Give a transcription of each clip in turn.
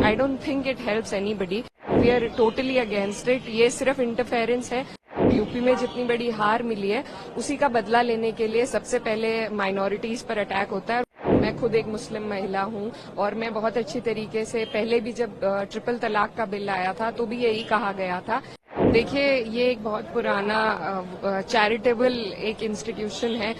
I don't think it helps anybody. We are totally against it. ये सिर्फ interference है। UP में जितनी बड़ी हार मिली है उसी का बदला लेने के लिए सबसे पहले माइनॉरिटीज पर अटैक होता है। मैं खुद एक मुस्लिम महिला हूं और मैं बहुत अच्छी तरीके से पहले भी जब ट्रिपल तलाक का बिल आया था तो भी यही कहा गया था। देखिए, ये एक बहुत पुराना चैरिटेबल एक इंस्टीट्यूशन है।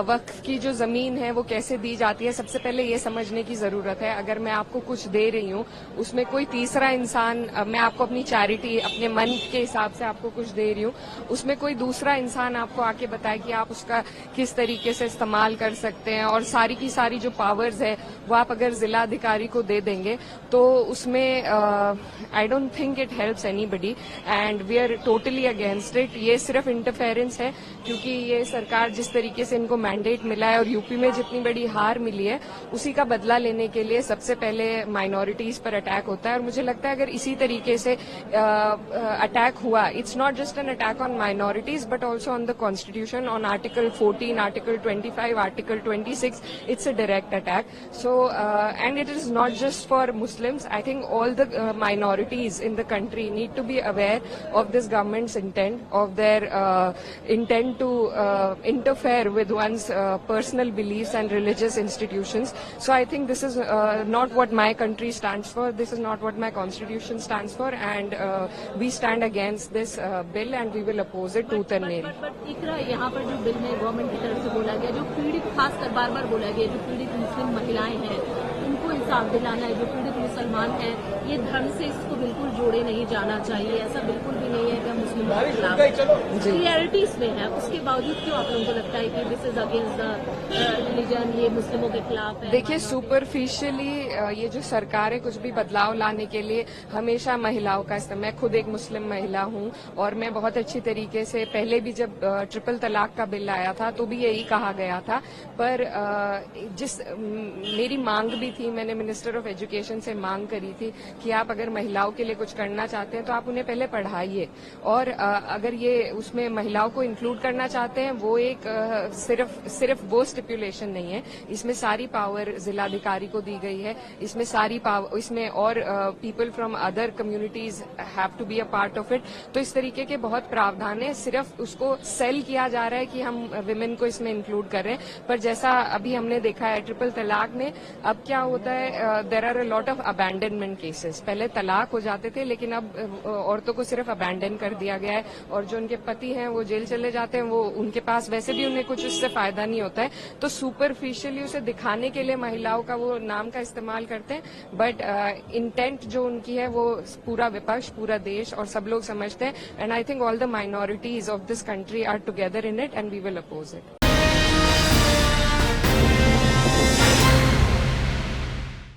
वक्फ की जो जमीन है वो कैसे दी जाती है, सबसे पहले ये समझने की जरूरत है। अगर मैं आपको कुछ दे रही हूँ, उसमें कोई तीसरा इंसान, मैं आपको अपनी चैरिटी अपने मन के हिसाब से आपको कुछ दे रही हूँ, उसमें कोई दूसरा इंसान आपको आके बताए कि आप उसका किस तरीके से इस्तेमाल कर सकते हैं, और सारी की सारी जो पावर्स है वो आप अगर जिला अधिकारी को दे देंगे तो उसमें I don't think it helps anybody and we are totally against it. ये सिर्फ इंटरफेरेंस है, क्योंकि ये सरकार जिस तरीके से इनको मैंडेट मिला है और यूपी में जितनी बड़ी हार मिली है उसी का बदला लेने के लिए सबसे पहले माइनॉरिटीज पर अटैक होता है। और मुझे लगता है अगर इसी तरीके से अटैक हुआ, it's not just an attack on minorities but also on the constitution, on article 14, article 25, article 26, it's a direct attack. So and it is not just for Muslims. I think all the minorities in the country need to be aware of this government's intent, of their intent to interfere with one's personal beliefs and religious institutions. So I think this is not what my country stands for. This is not what my constitution stands for, and we stand against this bill and we will oppose it tooth and nail. but इकरा यहाँ पर जो bill में government की तरफ से बोला गया, जो पीड़ित, खासकर बार बार बोला गया, जो पीड़ित मुस्लिम महिलाएं हैं उनको इंसाफ दिलाना है, जो पीड़ित मुसलमान हैं, ये धर्म से इसको बिल्कुल जोड़े नहीं जाना चाहिए। ऐसा बिल्कुल भी नहीं है कि हम मुस्लिमों के खिलाफ, रियलिटी इसमें है। उसके बावजूद क्यों आप लोगों को लगता है कि this is against the religion, ये मुस्लिमों के खिलाफ है? देखिए, सुपरफिशियली ये जो सरकार है कुछ भी बदलाव लाने के लिए हमेशा महिलाओं का इस्तेमाल, मैं खुद एक मुस्लिम महिला हूं और मैं बहुत अच्छी तरीके से पहले भी जब ट्रिपल तलाक का बिल आया था तो भी यही कहा गया था। पर मेरी मांग भी थी, मैंने मिनिस्टर ऑफ एजुकेशन से मांग करी थी कि आप अगर महिलाओं के लिए कुछ करना चाहते हैं तो आप उन्हें पहले पढ़ाइए, और अगर ये उसमें महिलाओं को इंक्लूड करना चाहते हैं, वो एक सिर्फ वो स्टिपुलेशन नहीं है, इसमें सारी पावर जिलाधिकारी को दी गई है। इसमें सारी पावर, इसमें और people from other communities have to be a part of it. तो इस तरीके के बहुत प्रावधान है, सिर्फ उसको सेल किया जा रहा है कि हम विमेन को इसमें इंक्लूड कर रहे हैं। पर जैसा अभी हमने देखा है ट्रिपल तलाक में, अब क्या होता है, there are a lot of abandonment cases. पहले तलाक हो जाते थे लेकिन अब औरतों को सिर्फ अबैंडन कर दिया गया है, और जो उनके पति हैं वो जेल चले जाते हैं, वो उनके पास वैसे भी उन्हें कुछ उससे फायदा नहीं होता है। तो सुपरफिशियली उसे दिखाने के लिए महिलाओं का वो नाम का इस्तेमाल करते हैं, बट इंटेंट जो उनकी है वो पूरा विपक्ष, पूरा देश और सब लोग समझते हैं। And I think all the minorities of this country are together in it and we will oppose it.